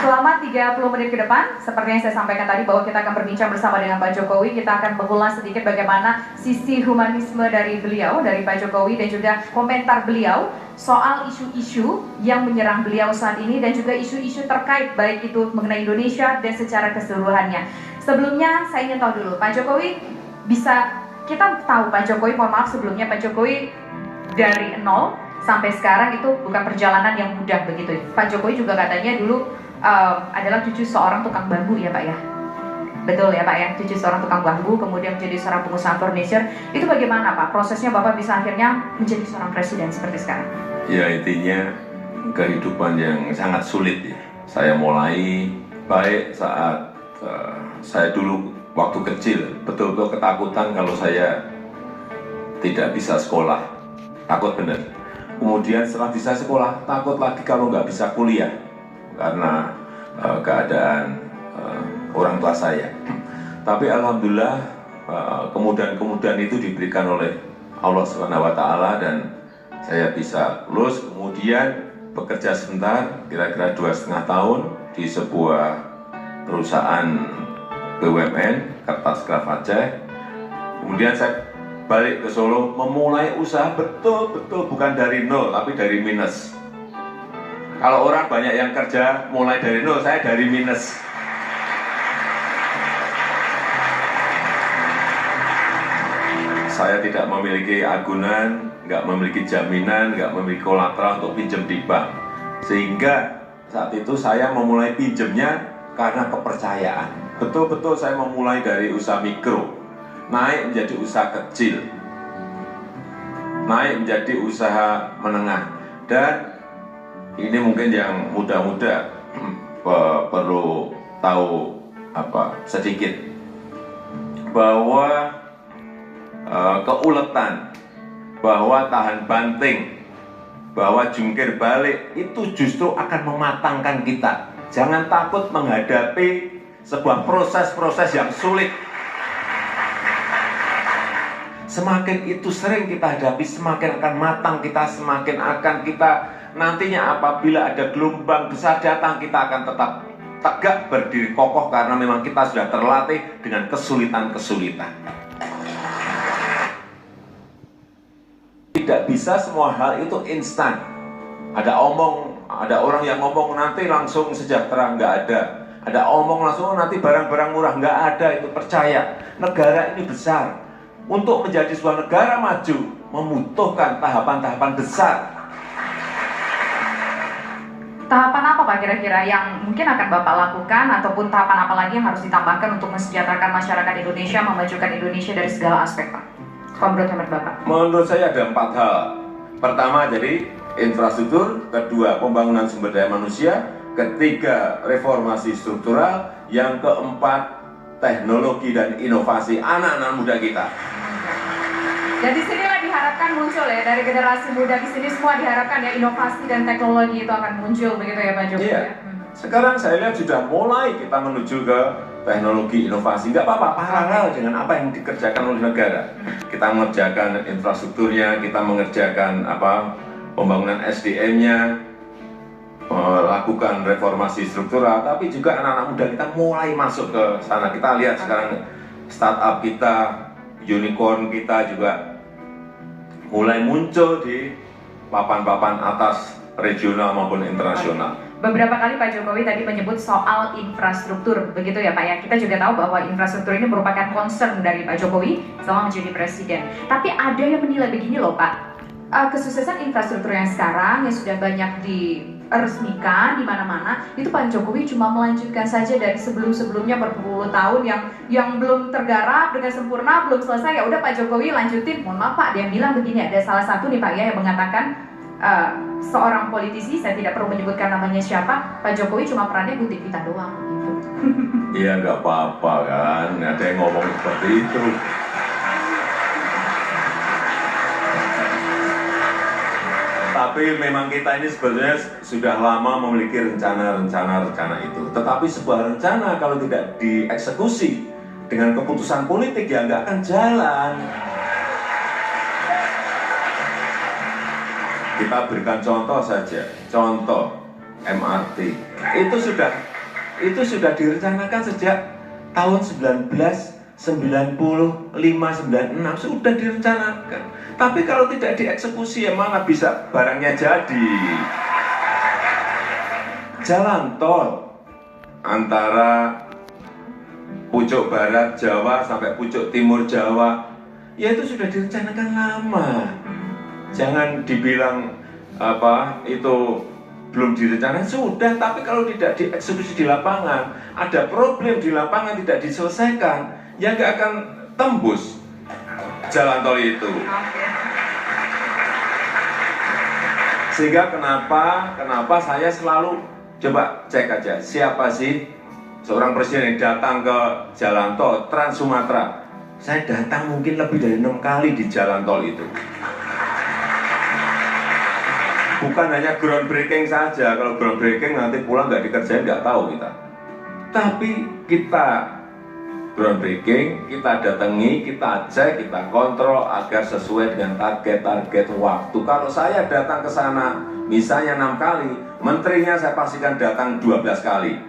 Selama 30 menit ke depan, seperti yang saya sampaikan tadi bahwa kita akan berbincang bersama dengan Pak Jokowi, kita akan mengulas sedikit bagaimana sisi humanisme dari beliau, dari Pak Jokowi, dan juga komentar beliau soal isu-isu yang menyerang beliau saat ini, dan juga isu-isu terkait baik itu mengenai Indonesia dan secara keseluruhannya. Sebelumnya saya ingin tahu dulu, Pak Jokowi kita tahu Pak Jokowi, mohon maaf sebelumnya, Pak Jokowi dari nol sampai sekarang itu bukan perjalanan yang mudah begitu. Pak Jokowi juga katanya dulu adalah cucu seorang tukang bambu ya Pak ya. Betul ya Pak ya, cucu seorang tukang bambu, kemudian menjadi seorang pengusaha furniture. Itu bagaimana Pak prosesnya Bapak bisa akhirnya menjadi seorang presiden seperti sekarang? Ya intinya kehidupan yang sangat sulit ya. Saya mulai baik saat saya dulu waktu kecil betul-betul ketakutan kalau saya tidak bisa sekolah, takut bener. Kemudian setelah bisa sekolah, takut lagi kalau nggak bisa kuliah karena keadaan orang tua saya. Tapi alhamdulillah kemudahan-kemudahan itu diberikan oleh Allah SWT dan saya bisa lulus. Kemudian bekerja sebentar, kira-kira 2,5 tahun di sebuah perusahaan BUMN Kertas Craft Aceh. Kemudian saya balik ke Solo memulai usaha betul-betul bukan dari nol tapi dari minus. Kalau orang banyak yang kerja mulai dari nol, saya dari minus. Saya tidak memiliki agunan, nggak memiliki jaminan, nggak memiliki kolateral untuk pinjam di bank. Sehingga saat itu saya memulai pinjamnya karena kepercayaan. Betul-betul saya memulai dari usaha mikro, naik menjadi usaha kecil, naik menjadi usaha menengah. Dan ini mungkin yang muda-muda perlu tahu sedikit bahwa keuletan, bahwa tahan banting, bahwa jungkir balik itu justru akan mematangkan kita. Jangan takut menghadapi sebuah proses-proses yang sulit. Semakin itu sering kita hadapi, semakin akan matang kita, semakin akan kita nantinya apabila ada gelombang besar datang, kita akan tetap tegak berdiri kokoh karena memang kita sudah terlatih dengan kesulitan-kesulitan. Tidak bisa semua hal itu instan. Ada orang yang ngomong nanti langsung sejahtera, nggak ada. Ada omong langsung nanti barang-barang murah, nggak ada. Itu percaya. Negara ini besar. Untuk menjadi sebuah negara maju membutuhkan tahapan-tahapan besar. Tahapan apa Pak kira-kira yang mungkin akan Bapak lakukan, ataupun tahapan apa lagi yang harus ditambahkan untuk mensejahterakan masyarakat Indonesia, memajukan Indonesia dari segala aspek Pak? Menurut hemat Bapak? Menurut saya ada 4 hal. Pertama jadi infrastruktur, kedua pembangunan sumber daya manusia, ketiga reformasi struktural, yang keempat teknologi dan inovasi anak-anak muda kita. Dan di sinilah diharapkan muncul ya, dari generasi muda di sini semua diharapkan ya inovasi dan teknologi itu akan muncul begitu ya Pak Jokowi. Iya. Sekarang saya lihat sudah mulai kita menuju ke teknologi inovasi. Nggak apa-apa, paralel dengan apa yang dikerjakan oleh negara. Kita mengerjakan infrastrukturnya, kita mengerjakan pembangunan SDM-nya, melakukan reformasi struktural, tapi juga anak-anak muda kita mulai masuk ke sana. Kita lihat sekarang startup kita, unicorn kita juga mulai muncul di papan-papan atas regional maupun internasional. Beberapa kali Pak Jokowi tadi menyebut soal infrastruktur, begitu ya Pak ya. Kita juga tahu bahwa infrastruktur ini merupakan concern dari Pak Jokowi selama menjadi presiden. Tapi ada yang menilai begini loh Pak, kesuksesan infrastruktur yang sekarang yang sudah banyak diresmikan di mana-mana, itu Pak Jokowi cuma melanjutkan saja dari sebelum-sebelumnya berpuluh tahun yang belum tergarap dengan sempurna, belum selesai, ya udah Pak Jokowi lanjutin. Mohon maaf Pak, dia bilang begini, ada salah satu nih Pak ya yang mengatakan seorang politisi, saya tidak perlu menyebutkan namanya siapa, Pak Jokowi cuma perannya kutip kita doang gitu. Iya nggak apa-apa kan, ada yang ngomong seperti itu. Tapi memang kita ini sebetulnya sudah lama memiliki rencana itu. Tetapi sebuah rencana kalau tidak dieksekusi dengan keputusan politik ya nggak akan jalan. Kita berikan contoh saja, contoh MRT itu sudah itu sudah direncanakan sejak tahun 1995-96 sudah direncanakan. Tapi kalau tidak dieksekusi, ya mana bisa barangnya jadi. Jalan tol antara pucuk barat Jawa sampai pucuk timur Jawa, ya itu sudah direncanakan lama. Jangan dibilang itu belum direncanakan, sudah, tapi kalau tidak dieksekusi di lapangan, ada problem di lapangan tidak diselesaikan, ya nggak akan tembus jalan tol itu. Sehingga kenapa saya selalu coba cek aja, siapa sih seorang presiden yang datang ke jalan tol Trans Sumatera. Saya datang mungkin lebih dari 6 kali di jalan tol itu. Bukan hanya groundbreaking saja, kalau groundbreaking nanti pulang nggak dikerjain, nggak tahu kita. Tapi kita groundbreaking, kita datangi, kita cek, kita kontrol agar sesuai dengan target-target waktu. Kalau saya datang ke sana, misalnya 6 kali, menterinya saya pastikan datang 12 kali.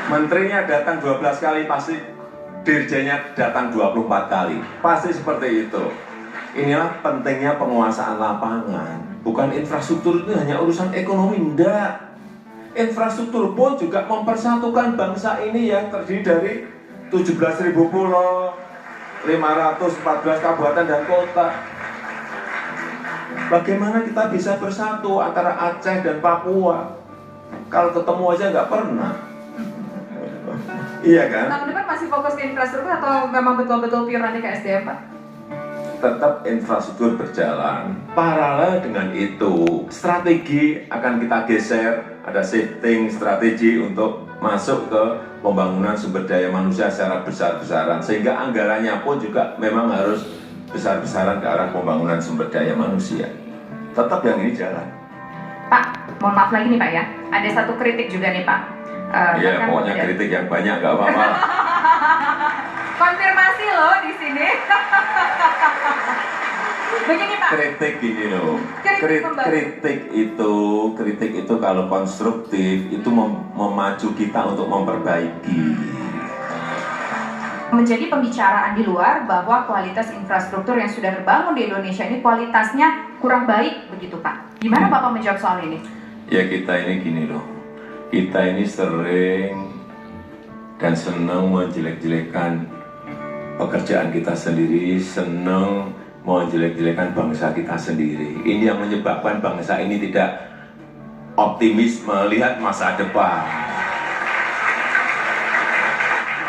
Menterinya datang 12 kali, pasti dirjennya datang 24 kali. Pasti seperti itu. Inilah pentingnya penguasaan lapangan. Bukan infrastruktur itu hanya urusan ekonomi, enggak. Infrastruktur pun juga mempersatukan bangsa ini yang terdiri dari 17.000 pulau, 514 kabupaten dan kota. Bagaimana kita bisa bersatu antara Aceh dan Papua? Kalau ketemu aja nggak pernah. Iya kan? Tahun depan masih fokus ke infrastruktur atau memang betul-betul pure nanti ke SDM, Pak? Tetap infrastruktur berjalan. Paralel dengan itu, strategi akan kita geser, ada shifting strategi untuk masuk ke pembangunan sumber daya manusia secara besar-besaran, sehingga anggarannya pun juga memang harus besar-besaran ke arah pembangunan sumber daya manusia. Tetap yang ini jalan. Pak, mohon maaf lagi nih Pak ya, ada satu kritik juga nih Pak. Iya, pokoknya kritik yang banyak nggak apa-apa. Konfirmasi loh di sini. Begini Pak. Kritik gini loh. Kritik itu kalau konstruktif itu memacu kita untuk memperbaiki. Menjadi pembicaraan di luar bahwa kualitas infrastruktur yang sudah terbangun di Indonesia ini kualitasnya kurang baik begitu Pak. Gimana Bapak menjawab soal ini? Ya kita ini gini loh. Kita ini sering dan senang menjelek-jelekan pekerjaan kita sendiri, senang menjelek-jelekan bangsa kita sendiri. Ini yang menyebabkan bangsa ini tidak optimis melihat masa depan.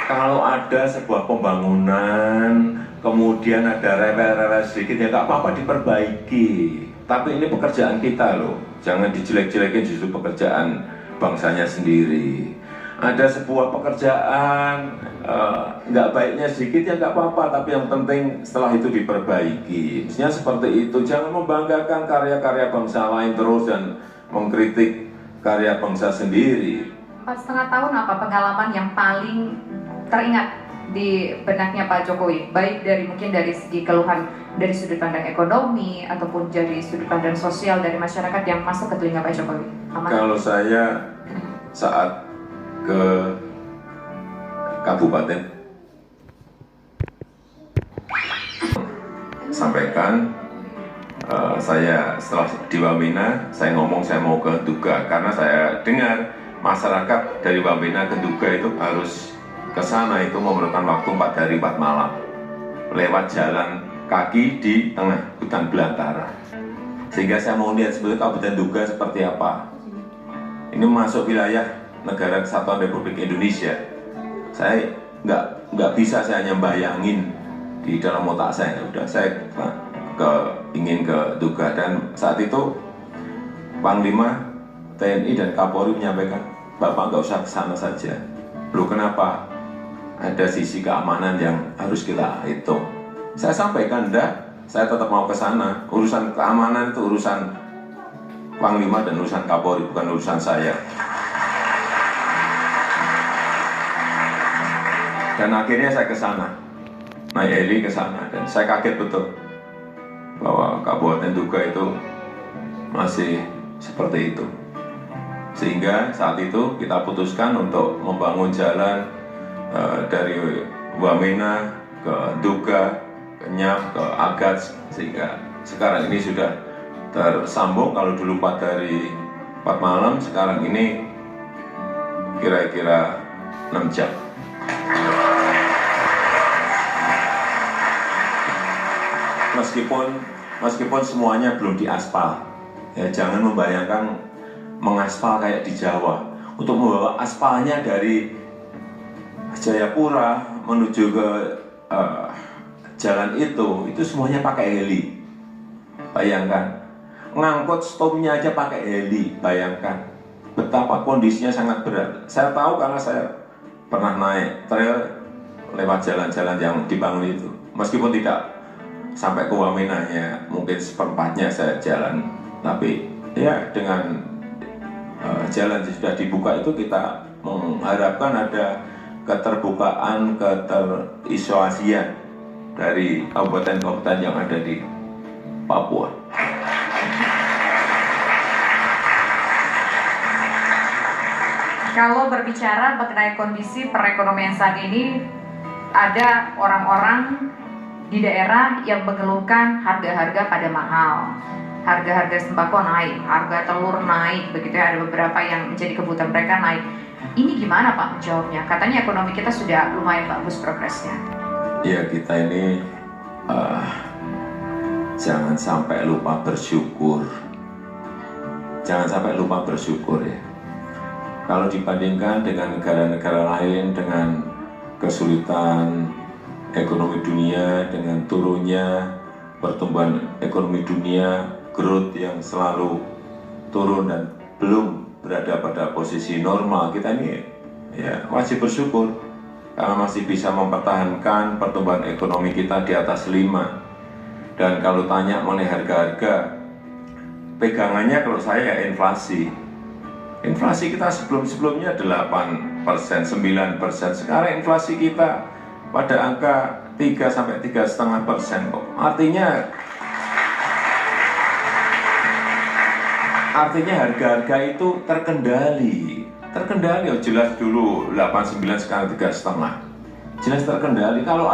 Kalau ada sebuah pembangunan, kemudian ada rewel-rewel sedikit, ya nggak apa-apa diperbaiki. Tapi ini pekerjaan kita loh, jangan dijelek-jelekin justru pekerjaan bangsanya sendiri. Ada sebuah pekerjaan nggak baiknya sedikit ya nggak apa-apa, tapi yang penting setelah itu diperbaiki. Mestinya seperti itu, jangan membanggakan karya-karya bangsa lain terus dan mengkritik karya bangsa sendiri. 4,5 tahun apa pengalaman yang paling teringat di benaknya Pak Jokowi, baik mungkin dari segi keluhan dari sudut pandang ekonomi ataupun dari sudut pandang sosial dari masyarakat yang masuk ke telinga Pak Jokowi? Kalau saya saat ke kabupaten sampaikan, saya setelah di Wamena saya ngomong saya mau ke Duga karena saya dengar masyarakat dari Wamena ke Duga itu harus ke sana itu memerlukan waktu 4 hari 4 malam lewat jalan kaki di tengah hutan belantara. Sehingga saya mau lihat sebetulnya Kabupaten Duga seperti apa. Ini masuk wilayah Negara Kesatuan Republik Indonesia. Saya nggak bisa saya hanya bayangin di dalam otak saya. Udah saya ingin ke Duga dan saat itu Panglima TNI dan Kapolri menyampaikan, Bapak nggak usah ke sana saja. Loh kenapa? Ada sisi keamanan yang harus kita hitung. Saya sampaikan, enggak, saya tetap mau ke sana. Urusan keamanan itu urusan Panglima dan urusan Kapolri, bukan urusan saya. Dan akhirnya saya ke sana, naik heli ke sana, dan saya kaget betul bahwa Kabupaten Duga itu masih seperti itu. Sehingga saat itu kita putuskan untuk membangun jalan dari Wamena ke Duga, ke Nyam, ke Agats, sehingga sekarang ini sudah tersambung. Kalau dulu 4 hari 4 malam, sekarang ini kira-kira 6 jam. Meskipun semuanya belum diaspal, ya jangan membayangkan mengaspal kayak di Jawa. Untuk membawa aspalnya dari Jayapura menuju ke jalan itu semuanya pakai heli. Bayangkan, ngangkut stomnya aja pakai heli. Bayangkan betapa kondisinya sangat berat. Saya tahu karena saya pernah naik trail lewat jalan-jalan yang dibangun itu. Meskipun tidak sampai ke Wamenanya, mungkin seperempatnya saya jalan, tapi ya dengan jalan yang sudah dibuka itu kita mengharapkan ada keterbukaan, keterisolasian dari kabupaten-kabupaten yang ada di Papua. Kalau berbicara mengenai kondisi perekonomian saat ini, ada orang-orang di daerah yang mengeluhkan harga-harga pada mahal, harga-harga sembako naik, harga telur naik, begitu ya, ada beberapa yang menjadi kebutuhan mereka naik. Ini gimana Pak menjawabnya? Katanya ekonomi kita sudah lumayan bagus progresnya. Ya, kita ini jangan sampai lupa bersyukur. Jangan sampai lupa bersyukur ya. Kalau dibandingkan dengan negara-negara lain dengan kesulitan ekonomi dunia, dengan turunnya pertumbuhan ekonomi dunia, growth yang selalu turun dan belum berada pada posisi normal, kita ini ya masih bersyukur karena masih bisa mempertahankan pertumbuhan ekonomi kita di atas 5. Dan kalau tanya mengenai harga-harga, pegangannya kalau saya ya inflasi. Inflasi kita sebelum-sebelumnya 8%, 9%. Sekarang inflasi kita pada angka 3-3,5% kok. Artinya harga-harga itu terkendali. Oh jelas dulu 8-9, sekarang 3,5. Jelas terkendali. Kalau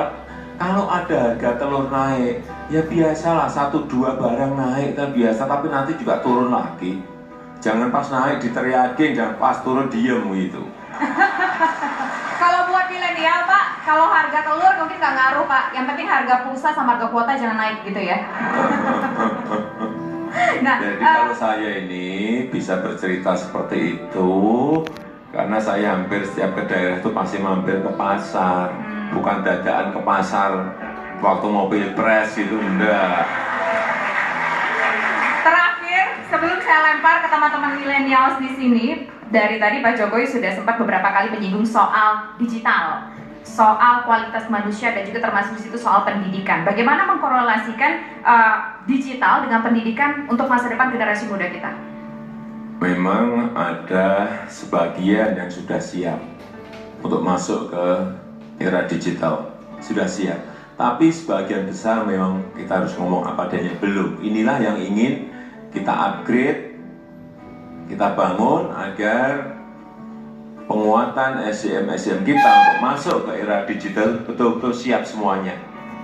ada harga telur naik, ya biasalah 1-2 barang naik kan biasa, tapi nanti juga turun lagi. Jangan pas naik diteriakin, jangan pas turun diem gitu. Kalau buat milenial Pak, kalau harga telur mungkin nggak ngaruh Pak. Yang penting harga pulsa sama harga kuota jangan naik gitu ya. Nah, jadi kalau saya ini bisa bercerita seperti itu karena saya hampir setiap ke daerah itu pasti mampir ke pasar, bukan dadaan ke pasar waktu mau pilpres itu enggak. Terakhir, sebelum saya lempar ke teman-teman milenials di sini, dari tadi Pak Jokowi sudah sempat beberapa kali menyinggung soal digital, soal kualitas manusia, dan juga termasuk di situ soal pendidikan. Bagaimana mengkorelasikan digital dengan pendidikan untuk masa depan generasi muda kita? Memang ada sebagian yang sudah siap untuk masuk ke era digital, sudah siap. Tapi sebagian besar memang kita harus ngomong apa adanya, belum. Inilah yang ingin kita upgrade, kita bangun agar penguatan SDM kita untuk masuk ke era digital betul-betul siap semuanya.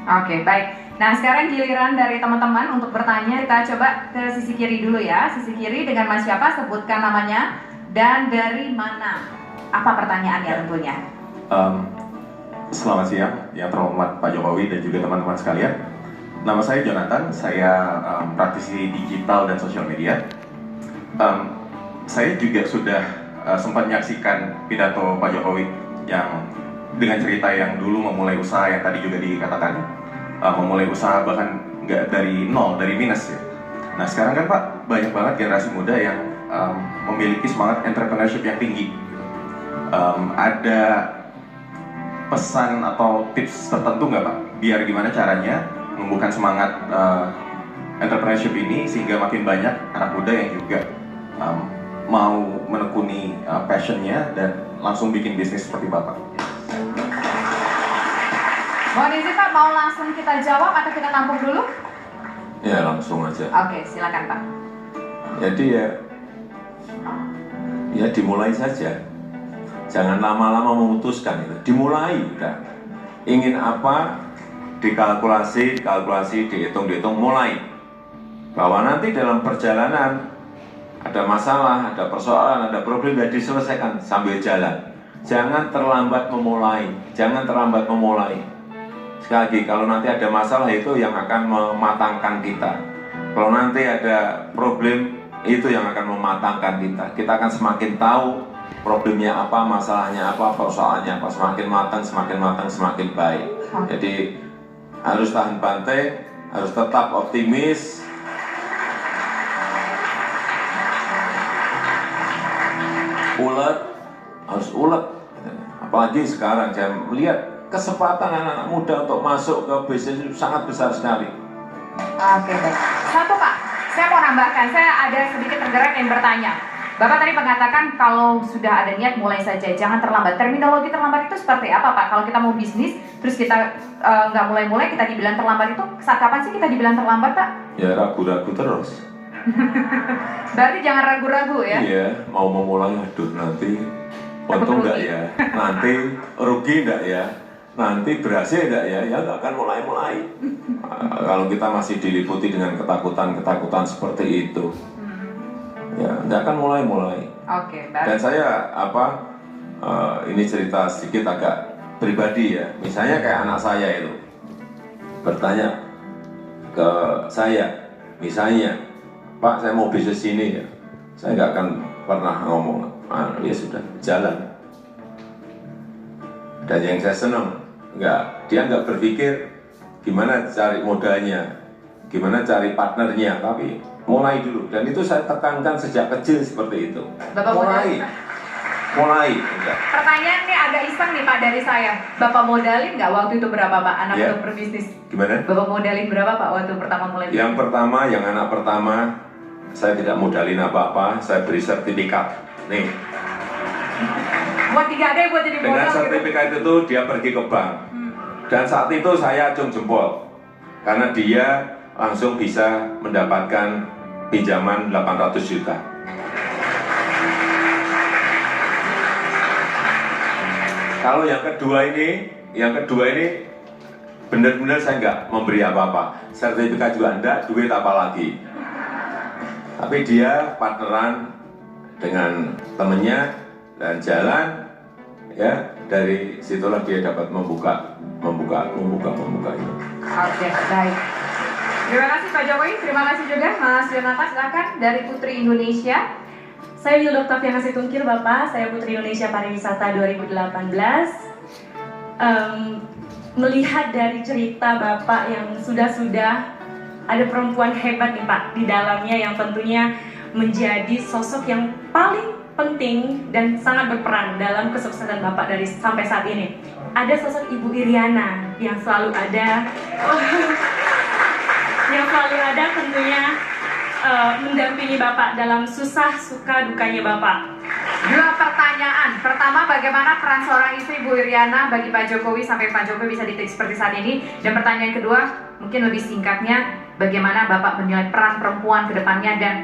Oke, baik. Nah, sekarang giliran dari teman-teman untuk bertanya. Kita coba ke sisi kiri dulu ya. Sisi kiri dengan Mas siapa? Sebutkan namanya dan dari mana. Apa pertanyaannya tentunya? Selamat siang, yang terhormat Pak Jokowi dan juga teman-teman sekalian. Nama saya Jonathan, saya praktisi digital dan sosial media. Saya juga sudah sempat menyaksikan pidato Pak Jokowi yang dengan cerita yang dulu memulai usaha yang tadi juga dikatakan, memulai usaha bahkan nggak dari nol, dari minus ya. Nah sekarang kan Pak, banyak banget generasi muda yang memiliki semangat entrepreneurship yang tinggi. Ada pesan atau tips tertentu nggak Pak, biar gimana caranya menumbuhkan semangat entrepreneurship ini sehingga makin banyak anak muda yang juga mau menekuni passionnya dan langsung bikin bisnis seperti Bapak? Mohon izin Pak, mau langsung kita jawab atau kita tampung dulu? Ya langsung aja. Oke, silakan Pak. Jadi ya ya dimulai saja. Jangan lama-lama memutuskan itu. Dimulai, udah. Ingin apa, dikalkulasi, dihitung, mulai. Bahwa nanti dalam perjalanan ada masalah, ada persoalan, ada problem, dan diselesaikan sambil jalan. Jangan terlambat memulai, Sekali lagi, kalau nanti ada masalah itu yang akan mematangkan kita. Kalau nanti ada problem, itu yang akan mematangkan kita. Kita akan semakin tahu problemnya apa, masalahnya apa, persoalannya apa. Semakin matang, semakin baik. Jadi harus tahan bantai, harus tetap optimis. Harus ulet. Apalagi sekarang saya melihat kesempatan anak-anak muda untuk masuk ke bisnis itu sangat besar sekali. Oke, baik. Satu Pak, saya mau nambahkan, saya ada sedikit tergerak yang bertanya. Bapak tadi mengatakan kalau sudah ada niat mulai saja, jangan terlambat. Terminologi terlambat itu seperti apa Pak? Kalau kita mau bisnis, terus kita nggak mulai-mulai, kita dibilang terlambat itu, saat kapan sih kita dibilang terlambat Pak? Ya ragu-ragu terus. Berarti jangan ragu-ragu ya? Iya, mau memulai, aduh nanti untung nggak ya, nanti rugi nggak ya, nanti berhasil nggak ya, ya nggak akan mulai-mulai. Kalau kita masih diliputi dengan ketakutan seperti itu, ya nggak akan mulai-mulai. Oke, baik. Dan saya ini cerita sedikit agak pribadi ya. Misalnya kayak anak saya itu bertanya ke saya, misalnya, Pak saya mau bisnis ini ya, saya nggak akan pernah ngomong, ya sudah jalan. Dan yang saya senang, dia nggak berpikir gimana cari modalnya, gimana cari partnernya, tapi mulai dulu. Dan itu saya tekankan sejak kecil seperti itu. Bapak mulai. Enggak. Pertanyaan nih agak iseng nih Pak dari saya. Bapak modalin nggak waktu itu berapa Pak anak untuk berbisnis? Gimana? Bapak modalin berapa Pak waktu pertama mulai bisnis? Yang anak pertama, saya tidak modalin apa-apa, saya beri sertifikat. Nih. Buat 3D buat jadi modal. Dengan sertifikat gitu. Itu dia pergi ke bank. Dan saat itu saya acung jempol. Karena dia langsung bisa mendapatkan pinjaman 800 juta. Kalau yang kedua ini benar-benar saya nggak memberi apa-apa. Sertifikat juga enggak, duit apa lagi. Tapi dia partneran dengan temennya dan jalan, ya dari situlah dia dapat membuka itu. Oke, baik. Terima kasih Pak Jokowi, terima kasih juga Mas Yonatan, silakan dari Putri Indonesia. Saya Yulda Octaviana Situngkil Bapak, saya Putri Indonesia Pariwisata 2018. Melihat dari cerita Bapak yang sudah ada perempuan hebat nih Pak di dalamnya yang tentunya menjadi sosok yang paling penting dan sangat berperan dalam kesuksesan Bapak dari sampai saat ini. Ada sosok Ibu Iriana yang selalu ada tentunya mendampingi Bapak dalam susah suka dukanya Bapak. Dua pertanyaan. Pertama, bagaimana peran seorang istri Bu Iriana bagi Pak Jokowi sampai Pak Jokowi bisa ditik seperti saat ini? Dan pertanyaan kedua, mungkin lebih singkatnya, bagaimana Bapak menilai peran perempuan ke depannya? Dan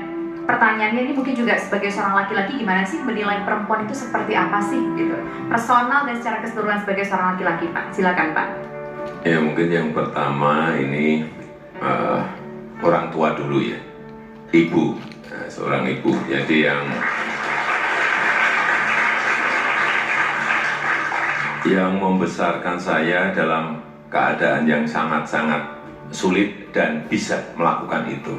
pertanyaannya ini mungkin juga sebagai seorang laki-laki, gimana sih menilai perempuan itu seperti apa sih? Gitu. Personal dan secara keseluruhan sebagai seorang laki-laki, Pak. Silakan, Pak. Ya mungkin yang pertama ini orang tua dulu ya. Ibu, seorang ibu. Jadi yang membesarkan saya dalam keadaan yang sangat-sangat sulit dan bisa melakukan itu.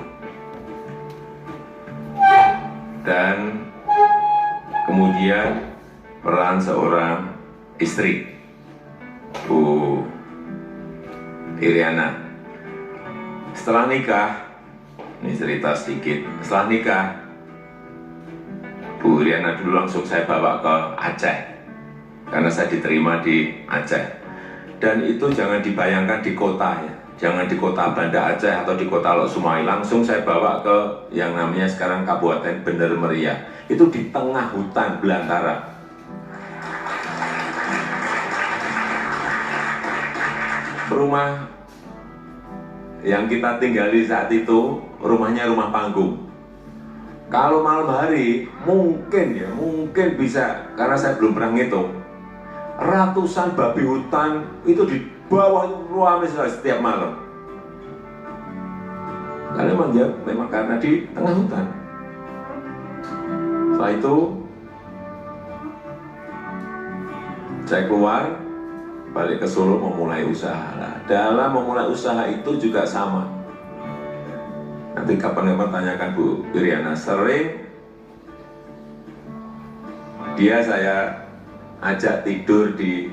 Dan kemudian peran seorang istri, Bu Iriana. Setelah nikah, ini cerita sedikit, setelah nikah, Bu Iriana dulu langsung saya bawa ke Aceh, karena saya diterima di Aceh. Dan itu jangan dibayangkan di kota ya, jangan di kota Banda Aceh atau di kota Lok Sumai, langsung saya bawa ke yang namanya sekarang Kabupaten Bener Meriah. Itu di tengah hutan belantara. Rumah yang kita tinggali saat itu, rumahnya rumah panggung. Kalau malam hari mungkin bisa, karena saya belum pernah ngitung, ratusan babi hutan itu di bawah ruang setiap malam. Karena memang karena di tengah hutan. Setelah itu saya keluar, balik ke Solo memulai usaha. Nah, dalam memulai usaha itu juga sama. Nanti kapan-kapan tanyakan Bu Iriana, sering dia saya ajak tidur di,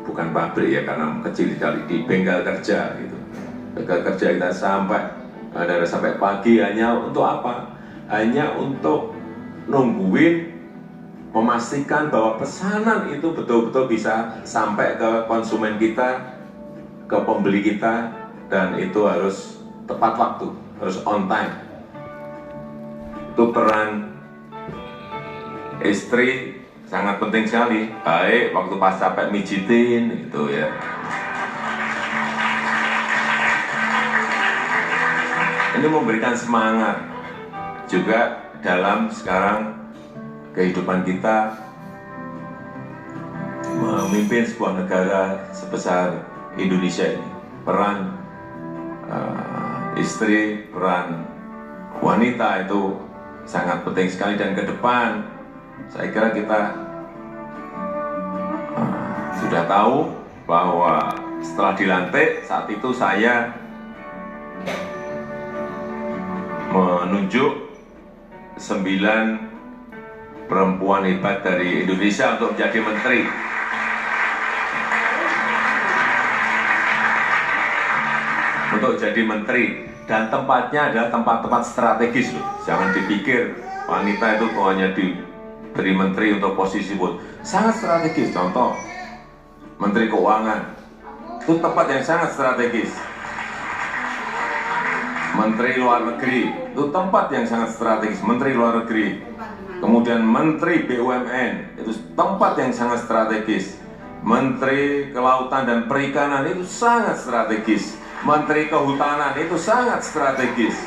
bukan pabrik ya, karena kecil sekali, di bengkel kerja gitu. Bengkel kerja kita sampai pagi hanya untuk apa? Hanya untuk nungguin, memastikan bahwa pesanan itu betul-betul bisa sampai ke konsumen kita, ke pembeli kita, dan itu harus tepat waktu, harus on time. Itu peran istri sangat penting sekali, baik waktu pas capek mijitin gitu ya. Ini memberikan semangat juga dalam sekarang kehidupan kita memimpin sebuah negara sebesar Indonesia ini. Peran istri, peran wanita itu sangat penting sekali, dan ke depan saya kira kita sudah tahu bahwa setelah dilantik saat itu saya menunjuk 9 perempuan hebat dari Indonesia untuk menjadi menteri. Untuk jadi menteri, dan tempatnya adalah tempat-tempat strategis loh. Jangan dipikir wanita itu hanya diberi menteri untuk posisi pun. Sangat strategis. Contoh, Menteri Keuangan itu tempat yang sangat strategis. Menteri Luar Negeri itu tempat yang sangat strategis. Menteri Luar Negeri, kemudian Menteri BUMN itu tempat yang sangat strategis. Menteri Kelautan dan Perikanan itu sangat strategis. Menteri Kehutanan itu sangat strategis.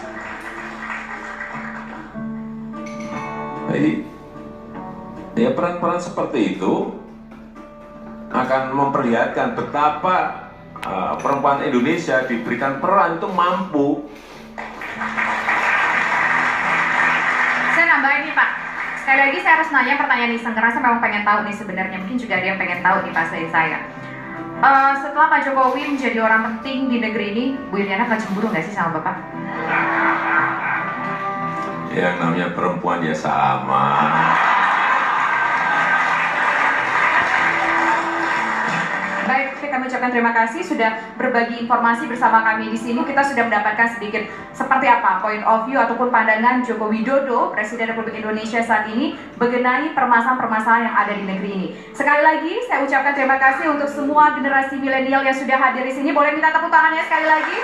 Jadi, ya peran-peran seperti itu akan memperlihatkan betapa perempuan Indonesia diberikan peran itu mampu. Saya nambahin nih Pak, sekali lagi saya harus nanya pertanyaan iseng, karena saya memang pengen tahu nih sebenarnya, mungkin juga ada yang pengen tahu nih Pak saya. Setelah Pak Jokowi menjadi orang penting di negeri ini, Bu Iriana nggak cemburu nggak sih sama Bapak? Yang namanya perempuan ya sama. Baik, kami ucapkan terima kasih sudah berbagi informasi bersama kami di sini. Kita sudah mendapatkan sedikit seperti apa point of view ataupun pandangan Joko Widodo, Presiden Republik Indonesia saat ini, mengenai permasalahan-permasalahan yang ada di negeri ini. Sekali lagi, saya ucapkan terima kasih untuk semua generasi milenial yang sudah hadir di sini. Boleh minta tepuk tangannya sekali lagi?